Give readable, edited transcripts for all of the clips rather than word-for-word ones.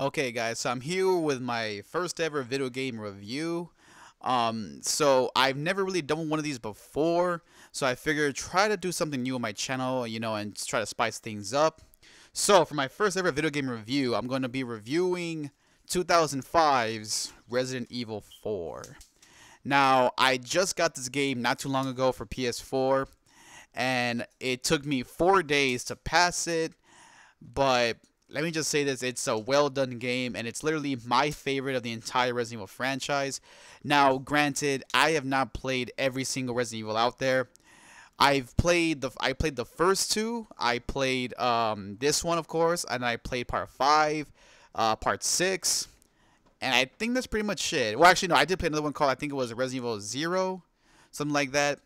Okay, guys, so I'm here with my first ever video game review. So I've never really done one of these before, so I figured try to do something new on my channel, and try to spice things up. So for my first ever video game review, I'm going to be reviewing 2005's Resident Evil 4. Now, I just got this game not too long ago for PS4, and it took me 4 days to pass it, but let me just say this, it's a well done game and it's literally my favorite of the entire Resident Evil franchise. Now, granted, I have not played every single Resident Evil out there. I played the first two. I played this one, of course, and I played part 5, part 6, and I think that's pretty much it. Well, actually no, I did play another one called, I think it was Resident Evil 0, something like that.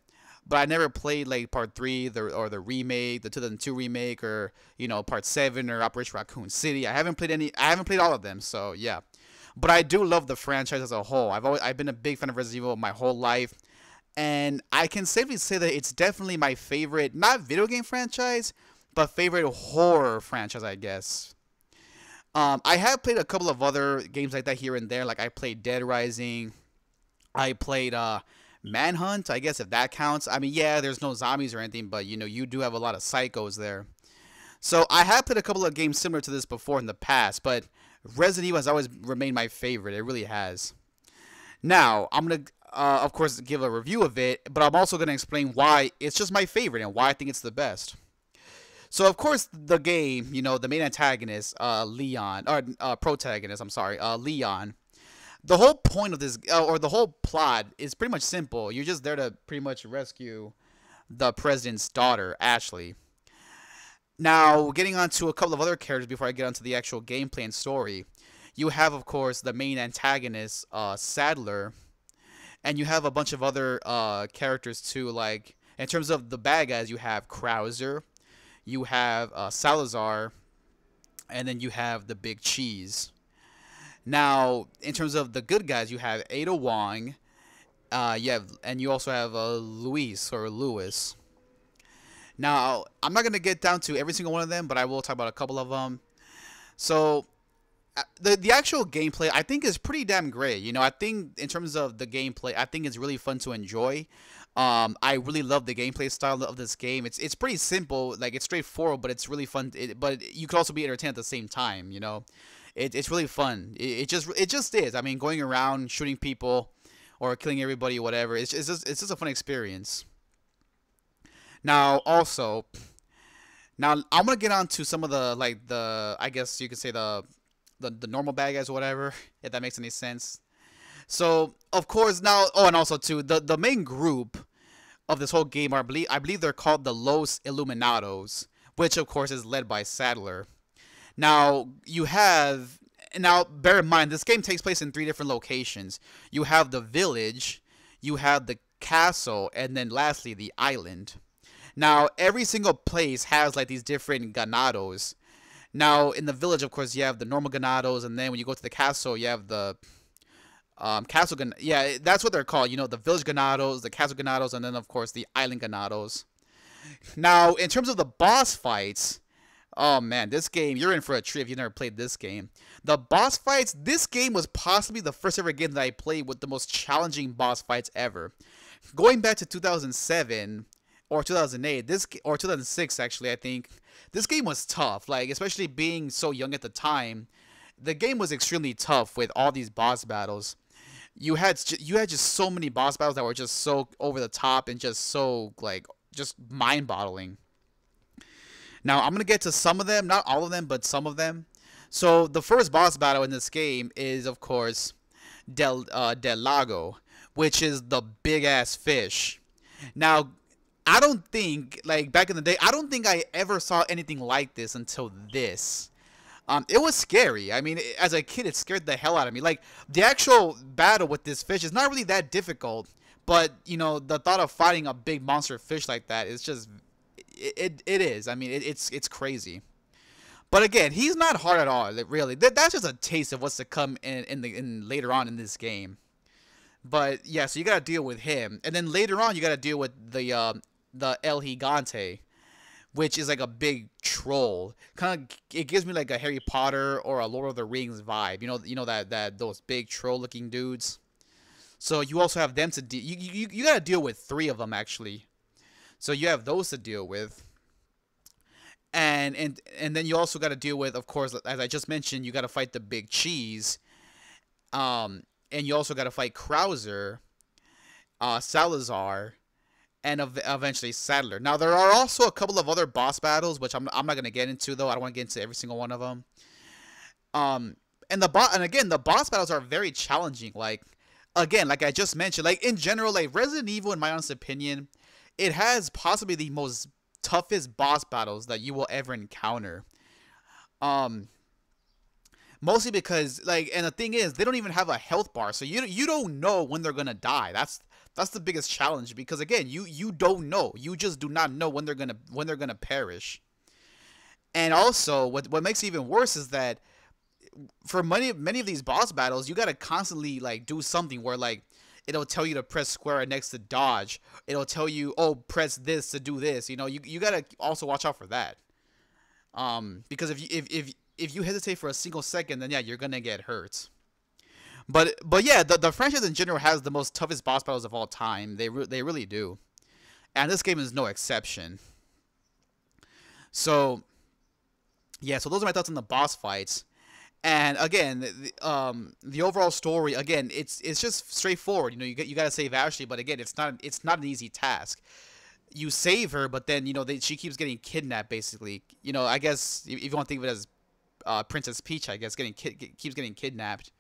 But I never played like part 3 or the remake, the 2002 remake, or part 7 or Operation Raccoon City. I haven't played all of them, so yeah. But I do love the franchise as a whole. I've been a big fan of Resident Evil my whole life, and I can safely say that it's definitely my favorite, not video game franchise, but favorite horror franchise, I guess. I have played a couple of other games like that here and there. Like I played Dead Rising. I played Manhunt, I guess if that counts. I mean, yeah, there's no zombies or anything, but you do have a lot of psychos there. So I have played a couple of games similar to this before in the past, but Resident Evil has always remained my favorite. It really has. Now, I'm going to, of course, give a review of it, but I'm also going to explain why it's just my favorite and why I think it's the best. So, of course, the game, the main antagonist, Leon, or protagonist, I'm sorry, Leon, the whole point of this, or the whole plot, is pretty much simple. You're just there to pretty much rescue the president's daughter, Ashley. Now, getting on to a couple of other characters before I get onto the actual gameplay and story. You have, of course, the main antagonist, Sadler, and you have a bunch of other characters too. Like in terms of the bad guys, you have Krauser, you have Salazar, and then you have the Big Cheese. Now, in terms of the good guys, you have Ada Wong, and you also have Luis or Lewis. Now, I'm not gonna get down to every single one of them, but I will talk about a couple of them. So, the actual gameplay I think is pretty damn great. I think in terms of the gameplay, I think it's really fun to enjoy. I really love the gameplay style of this game. It's pretty simple, like it's straightforward, but it's really fun. But you can also be entertained at the same time. It's really fun. It just is. I mean, going around shooting people or killing everybody, whatever. It's just a fun experience. Now, also, I'm gonna get on to some of the I guess you could say the normal bad guys or whatever, if that makes any sense. So of course now, oh, and also too, the main group of this whole game are, I believe they're called the Los Illuminados, which of course is led by Sadler. Now bear in mind this game takes place in 3 different locations. You have the village, you have the castle, and then lastly the island. Now every single place has like these different ganados. Now, in the village, of course, you have the normal ganados, and then when you go to the castle, you have the yeah, that's what they're called. The village ganados, the castle ganados, and then, of course, the island ganados. Now, in terms of the boss fights, oh, man, this game, you're in for a treat if you've never played this game. The boss fights, this game was possibly the first ever game that I played with the most challenging boss fights ever. Going back to 2007 or 2008, or 2006, actually, I think, this game was tough, like, especially being so young at the time. The game was extremely tough with all these boss battles. You had just so many boss battles that were just so over the top and just so, like, just mind-boggling. Now, I'm going to get to some of them, not all of them, but some of them. So, the first boss battle in this game is, of course, Del Lago, which is the big-ass fish. Now, I don't think, like, back in the day, I don't think I ever saw anything like this until this. It was scary. I mean, as a kid, it scared the hell out of me. Like, the actual battle with this fish is not really that difficult, but, the thought of fighting a big monster fish like that is just, it is. I mean, it's crazy. But again, he's not hard at all, really. That's just a taste of what's to come in later on in this game. But, yeah, so you gotta deal with him. And then later on, you gotta deal with the El Gigante, which is like a big troll. Kind of, it gives me like a Harry Potter or a Lord of the Rings vibe. You know that those big troll-looking dudes. So you also have them to deal. You gotta deal with three of them actually. So you have those to deal with, and then you also got to deal with, of course, as I just mentioned, you got to fight the big cheese. And you also got to fight Krauser, Salazar, and eventually Sadler. Now there are also a couple of other boss battles, which I'm not gonna get into though. I don't want to get into every single one of them. And again, the boss battles are very challenging. Like, again, like I just mentioned, like in general, like Resident Evil, in my honest opinion, it has possibly the most toughest boss battles that you will ever encounter. Um, Mostly because, like, and the thing is, they don't even have a health bar, so you don't know when they're gonna die. That's the biggest challenge, because again, you don't know. You just do not know when they're gonna perish. And also, what makes it even worse is that for many of these boss battles, you gotta constantly like do something where like it'll tell you to press square next to dodge. It'll tell you, oh, press this to do this. You gotta also watch out for that. Because if you hesitate for a single second, then yeah, you're gonna get hurt. But yeah, the franchise in general has the most toughest boss battles of all time. They really do, and this game is no exception. So yeah, so those are my thoughts on the boss fights. And again, the overall story, again, it's just straightforward. You gotta save Ashley, but again, it's not an easy task. You save her, but then she keeps getting kidnapped. Basically, I guess if you want to think of it as Princess Peach, I guess keeps getting kidnapped.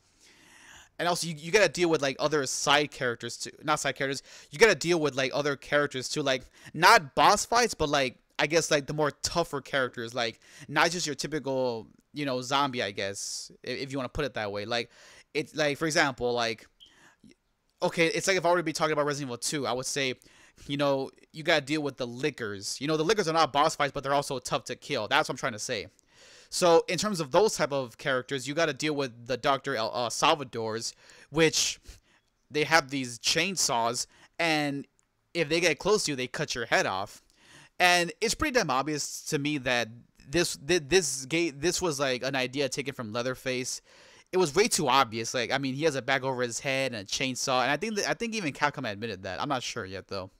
And also, you gotta deal with like other side characters too. Not side characters. You gotta deal with like other characters too, like not boss fights, but like I guess like the more tougher characters, like not just your typical zombie. I guess if you want to put it that way. Like it's like, for example, like okay, it's like if I were to be talking about Resident Evil 2, I would say, you gotta deal with the Lickers. The Lickers are not boss fights, but they're also tough to kill. That's what I'm trying to say. So in terms of those type of characters, you got to deal with the Dr. Salvadors, which they have these chainsaws, and if they get close to you, they cut your head off. And it's pretty damn obvious to me that this was like an idea taken from Leatherface. It was way too obvious. Like, I mean, he has a bag over his head and a chainsaw, and I think even Capcom admitted that. I'm not sure yet though.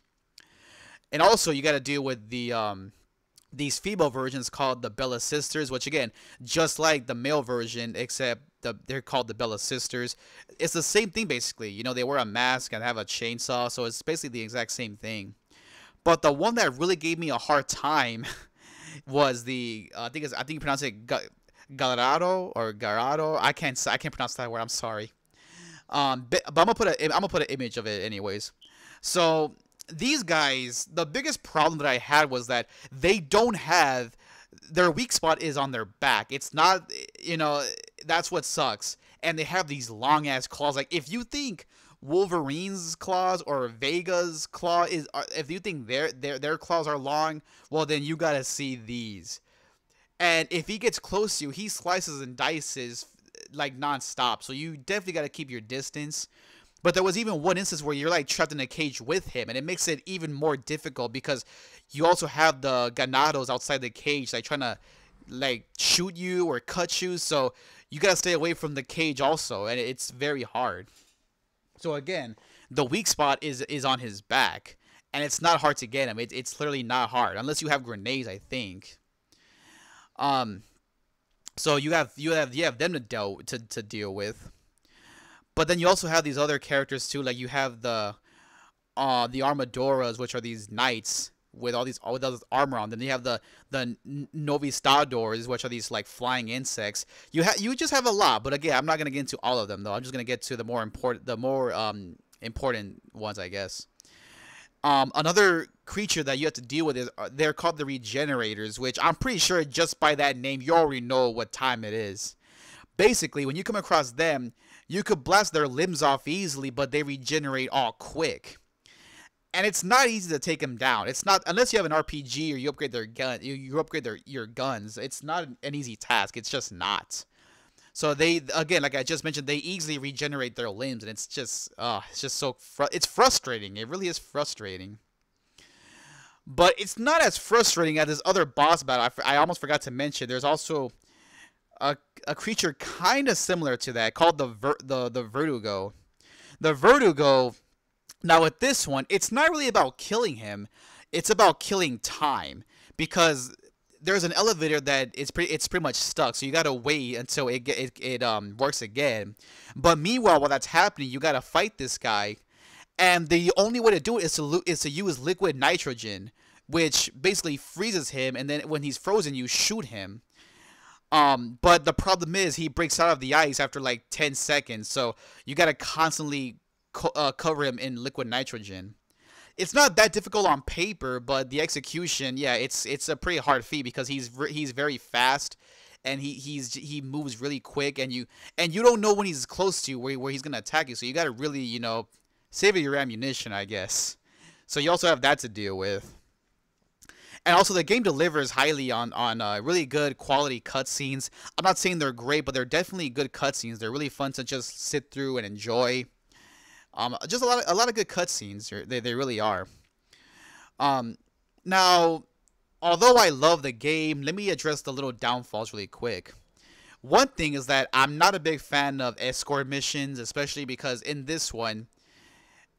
And also, you got to deal with these female versions called the Bella Sisters, which again, just like the male version, except they're called the Bella Sisters. It's the same thing basically. They wear a mask and have a chainsaw, so it's basically the exact same thing. But the one that really gave me a hard time was I think you pronounce it Gallardo or Garado. I can't pronounce that word. I'm sorry. But I'm gonna put an image of it anyways. So these guys, the biggest problem that I had was that they don't have, their weak spot is on their back. It's not, that's what sucks. And they have these long ass claws. Like if you think Wolverine's claws or Vega's claw if you think their claws are long, well then you gotta see these. And if he gets close to you, he slices and dices like non-stop. So you definitely gotta keep your distance. But there was even one instance where you're like trapped in a cage with him, and it makes it even more difficult because you also have the ganados outside the cage, like trying to like shoot you or cut you. So you gotta stay away from the cage also, and it's very hard. So again, the weak spot is on his back, and it's not hard to get him. It's literally not hard unless you have grenades, I think. So you have them to deal with. But then you also have these other characters too, like you have the Armadoras, which are these knights with all this armor on them. Then you have the Novistadors, which are these like flying insects. You just have a lot, but again, I'm not gonna get into all of them though. I'm just gonna get to the more important ones, I guess. Another creature that you have to deal with is they're called the Regenerators, which I'm pretty sure just by that name you already know what time it is. Basically, when you come across them, you could blast their limbs off easily, but they regenerate all quick. And it's not easy to take them down. It's not, unless you have an RPG or you upgrade their gun, you upgrade your guns. It's not an easy task. It's just not. So they, again, like I just mentioned, they easily regenerate their limbs, and it's just so it's frustrating. It really is frustrating. but it's not as frustrating as this other boss battle. I almost forgot to mention. There's also a, a creature kind of similar to that called the Vertigo. The Vertigo. Now with this one, it's not really about killing him. It's about killing time because there's an elevator that it's pretty much stuck. So you gotta wait until it works again. But meanwhile, while that's happening, you gotta fight this guy, and the only way to do it is to use liquid nitrogen, which basically freezes him, and then when he's frozen, you shoot him. But the problem is he breaks out of the ice after like 10 seconds, so you gotta constantly cover him in liquid nitrogen. It's not that difficult on paper, but the execution, yeah, it's a pretty hard feat because he's very fast, and he moves really quick, and you don't know when he's close to you where he's gonna attack you, so you gotta really save your ammunition, I guess. So you also have that to deal with. And also, the game delivers highly on really good quality cutscenes. I'm not saying they're great, but they're definitely good cutscenes. They're really fun to just sit through and enjoy. Just a lot of good cutscenes. They really are. Now, although I love the game, let me address the little downfalls really quick. One thing is that I'm not a big fan of escort missions, especially because in this one,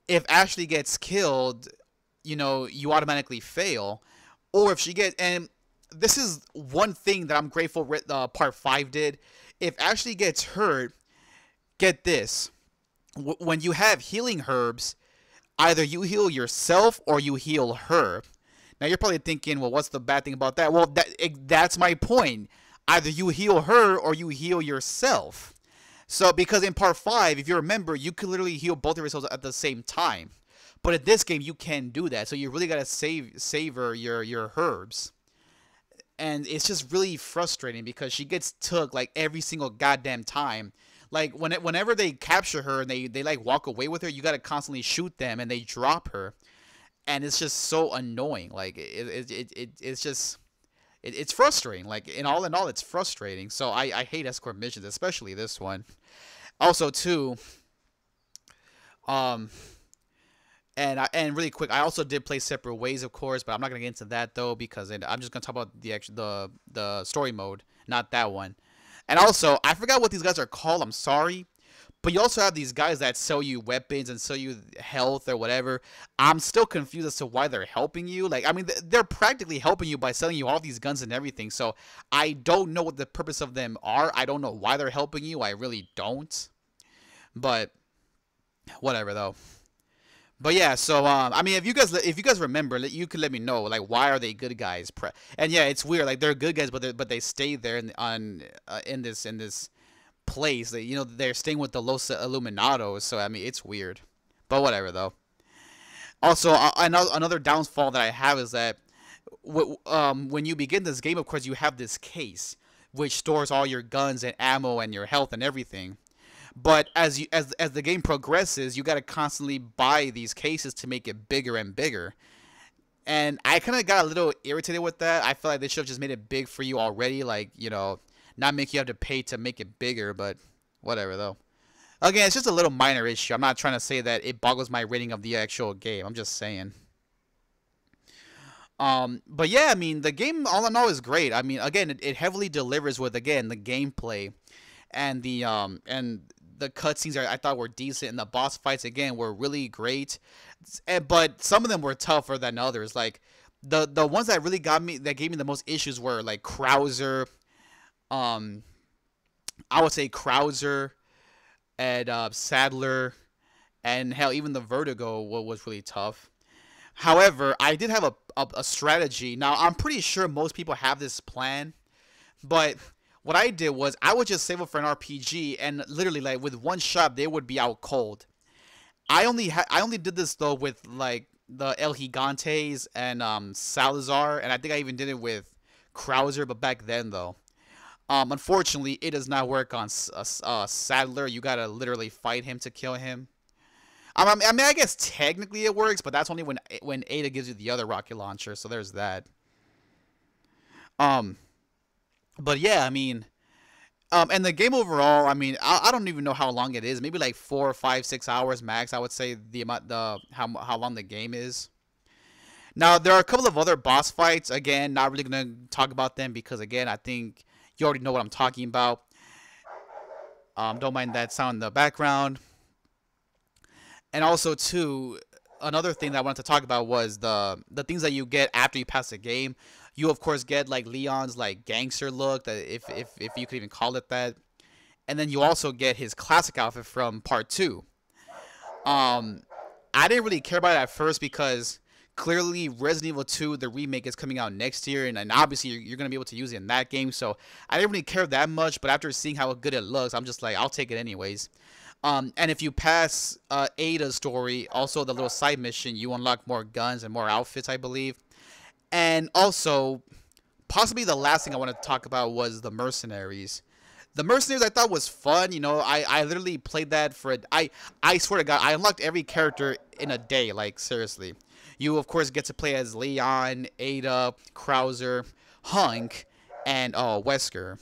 if Ashley gets killed, you automatically fail. Or if she gets, and this is one thing that I'm grateful Part 5 did. If Ashley gets hurt, get this. When you have healing herbs, either you heal yourself or you heal her. Now you're probably thinking, well, what's the bad thing about that? Well, that's my point. Either you heal her or you heal yourself. So because in Part 5, if you remember, you could literally heal both of yourselves at the same time. But in this game, you can do that. So you really gotta savor your herbs. And it's just really frustrating because she gets took like every single goddamn time. Like whenever they capture her and they like walk away with her, you gotta constantly shoot them and they drop her. And it's just so annoying. Like it's just it's frustrating. Like in all, it's frustrating. So I hate escort missions, especially this one. Also too, and really quick, I also did play Separate Ways, of course, but I'm not gonna get into that though because I'm just gonna talk about the story mode, not that one. And also, I forgot what these guys are called. I'm sorry, but you also have these guys that sell you weapons and sell you health or whatever. I'm still confused as to why they're helping you. Like, I mean, they're practically helping you by selling you all these guns and everything. So I don't know what the purpose of them are. I don't know why they're helping you. I really don't. But whatever though. But yeah, so I mean, if you guys remember, you could let me know, like, why are they good guys? And yeah, it's weird, like they're good guys, but they stay there in this place. They're staying with the Los Illuminados, so I mean, it's weird. But whatever though. Also, another downfall that I have is that when you begin this game, of course, you have this case which stores all your guns and ammo and your health and everything. But as the game progresses, you gotta constantly buy these cases to make it bigger and bigger. And I kind of got a little irritated with that. I feel like they should have just made it big for you already, like, not make you have to pay to make it bigger, but whatever though. Again, it's just a little minor issue. I'm not trying to say that it boggles my rating of the actual game. I'm just saying. But yeah, I mean, the game all in all is great. I mean, again, it heavily delivers with, again, the gameplay and the cutscenes I thought were decent, and the boss fights again were really great. But some of them were tougher than others. Like the ones that really gave me the most issues were like Krauser. I would say Krauser and Sadler, and hell, even the Vertigo was really tough. However, I did have a strategy. Now I'm pretty sure most people have this plan, but what I did was I would just save up for an RPG, and literally, like, with one shot, they would be out cold. I only did this though with like the El Gigantes and Salazar, and I think I even did it with Krauser, but back then though. Unfortunately, it does not work on Sadler. You gotta literally fight him to kill him. I mean, I guess technically it works, but that's only when Ada gives you the other rocket launcher. So there's that. But yeah, I mean, and the game overall, I mean, I don't even know how long it is. Maybe like 4, 5, 6 hours max. I would say how long the game is. Now there are a couple of other boss fights. Again, not really gonna talk about them because again, I think you already know what I'm talking about. Don't mind that sound in the background. And also too, another thing that I wanted to talk about was the things that you get after you pass the game. You of course get like Leon's like gangster look, that if you could even call it that. And then you also get his classic outfit from part 2. Um I didn't really care about it at first because clearly Resident Evil 2, the remake, is coming out next year, and obviously you're going to be able to use it in that game, so I didn't really care that much, but after seeing how good it looks, I'm just like, I'll take it anyways. And if you pass Ada's story, also the little side mission, you unlock more guns and more outfits, I believe. And also, possibly the last thing I wanted to talk about was the Mercenaries. The Mercenaries I thought was fun. You know, I literally played that for I swear to God, I unlocked every character in a day. Like seriously, you of course get to play as Leon, Ada, Krauser, Hunk, and Wesker.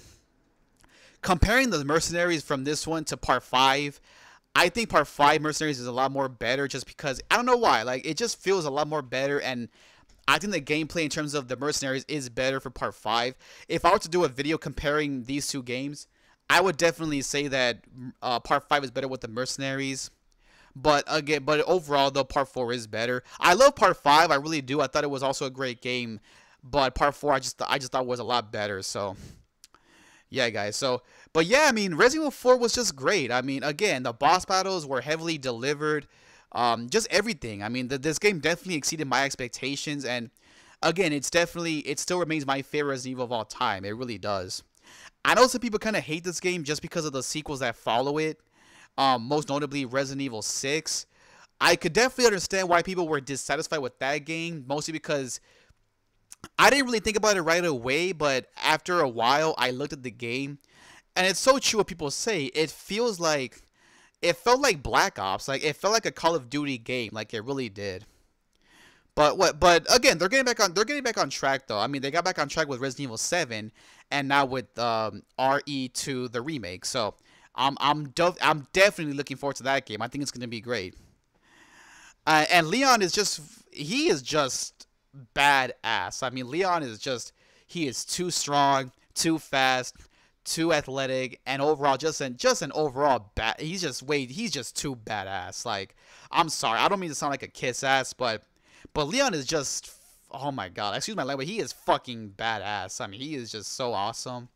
Comparing the Mercenaries from this one to Part 5, I think Part 5 Mercenaries is a lot more better just because I don't know why. Like it just feels a lot more better, and I think the gameplay in terms of the Mercenaries is better for Part 5. If I were to do a video comparing these two games, I would definitely say that Part 5 is better with the Mercenaries. But again, but overall, though, Part 4 is better. I love Part 5. I really do. I thought it was also a great game. But Part 4, I just thought was a lot better. So, yeah, guys. So, but yeah, I mean, Resident Evil 4 was just great. I mean, again, the boss battles were heavily delivered. Just everything. I mean, this game definitely exceeded my expectations. And again, it still remains my favorite Resident Evil of all time. It really does. I know some people kind of hate this game just because of the sequels that follow it. Most notably Resident Evil 6. I could definitely understand why people were dissatisfied with that game, mostly because I didn't really think about it right away, but after a while I looked at the game, and it's so true what people say. It felt like Black Ops, like it felt like a Call of Duty game, like it really did. But again, they're getting back on track though. I mean, they got back on track with Resident Evil 7 and now with RE2 the remake. So, I'm definitely looking forward to that game. I think it's going to be great. And Leon is just badass. I mean, Leon is he is too strong, too fast, too athletic, and overall just an overall he's just too badass. Like, I'm sorry, I don't mean to sound like a kiss ass, but Leon is just, oh my God, excuse my language, he is fucking badass. I mean, he is just so awesome.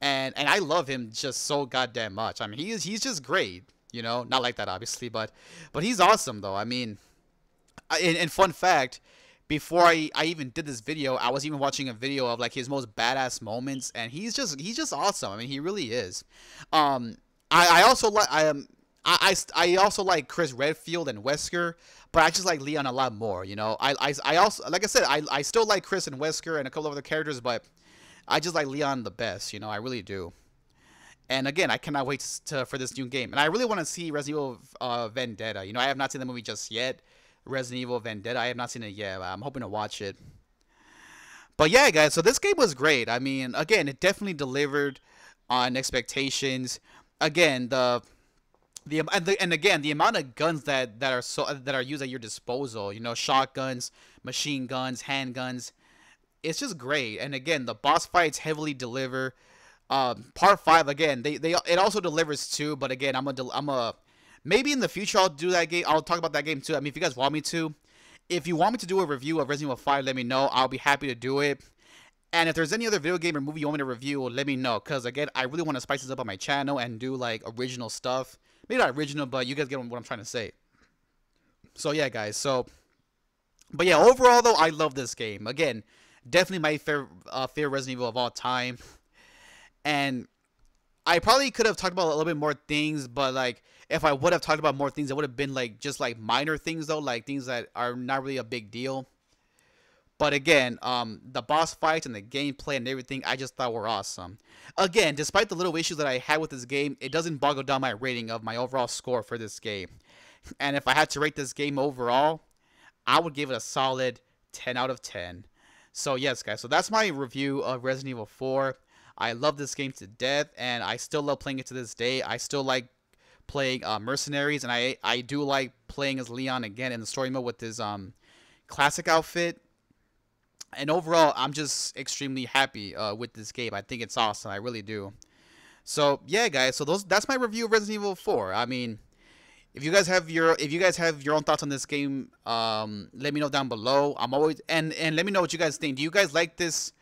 And I love him just so goddamn much. I mean, he's just great, you know, not like that obviously, but he's awesome though. I mean, and fun fact, before I even did this video, I was even watching a video of like his most badass moments, and he's just awesome. I mean, he really is. I also like I also like Chris Redfield and Wesker, but I just like Leon a lot more. You know, I also, like I said, I still like Chris and Wesker and a couple of other characters, but I just like Leon the best. You know, I really do. And again, I cannot wait for this new game, and I really want to see Resident Evil Vendetta. You know, I have not seen the movie just yet. Resident Evil Vendetta, I have not seen it yet. I'm hoping to watch it. But yeah, guys, so this game was great. I mean, again, it definitely delivered on expectations. Again, and again, the amount of guns that are used at your disposal, you know, shotguns, machine guns, handguns, it's just great. And again, the boss fights heavily deliver. Part 5, again, it also delivers too, but again, maybe in the future I'll do that game. I'll talk about that game too. I mean, if you guys want me to. If you want me to do a review of Resident Evil 5, let me know. I'll be happy to do it. And if there's any other video game or movie you want me to review, let me know. Because, again, I really want to spice this up on my channel and do, like, original stuff. Maybe not original, but you guys get what I'm trying to say. So, yeah, guys. But, yeah, overall, though, I love this game. Again, definitely my favorite Resident Evil of all time. And I probably could have talked about a little bit more things, but, like, if I would have talked about more things, it would have been, like, just, like, minor things, though. Like, things that are not really a big deal. But again, the boss fights and the gameplay and everything, I just thought were awesome. Again, despite the little issues that I had with this game, it doesn't boggle down my rating of my overall score for this game. And if I had to rate this game overall, I would give it a solid 10 out of 10. So yes, guys, so that's my review of Resident Evil 4. I love this game to death, and I still love playing it to this day. I still like playing Mercenaries, and I do like playing as Leon again in the story mode with his classic outfit. And overall, I'm just extremely happy with this game. I think it's awesome. I really do. So yeah, guys. So that's my review of Resident Evil 4. I mean, if you guys have your own thoughts on this game, let me know down below. I'm always and let me know what you guys think. Do you guys like this?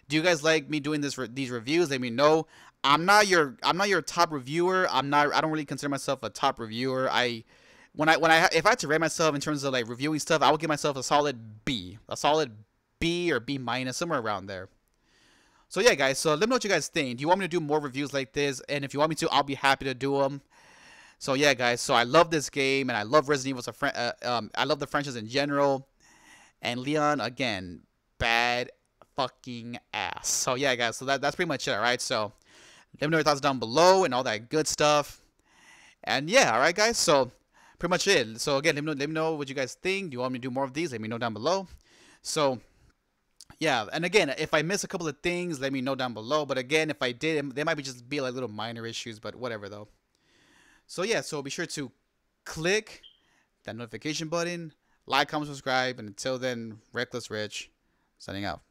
Do you guys like me doing these reviews? Let me know. I'm not your top reviewer. I don't really consider myself a top reviewer. If I had to rate myself in terms of like reviewing stuff, I would give myself a solid B. A solid B or B minus, somewhere around there. So yeah, guys. So let me know what you guys think. Do you want me to do more reviews like this? And if you want me to, I'll be happy to do them. So yeah, guys. So I love this game, and I love Resident Evil. I love the franchise in general. And Leon, again, bad fucking ass. So yeah, guys. So that's pretty much it. All right. So let me know your thoughts down below and all that good stuff. And yeah, all right, guys. So pretty much it. So again, let me know what you guys think. Do you want me to do more of these? Let me know down below. So yeah, and again, if I miss a couple of things, let me know down below. But again, if I did, they might just be like little minor issues, but whatever though. So yeah, so be sure to click that notification button, like, comment, subscribe, and until then, Reckless Rich, signing out.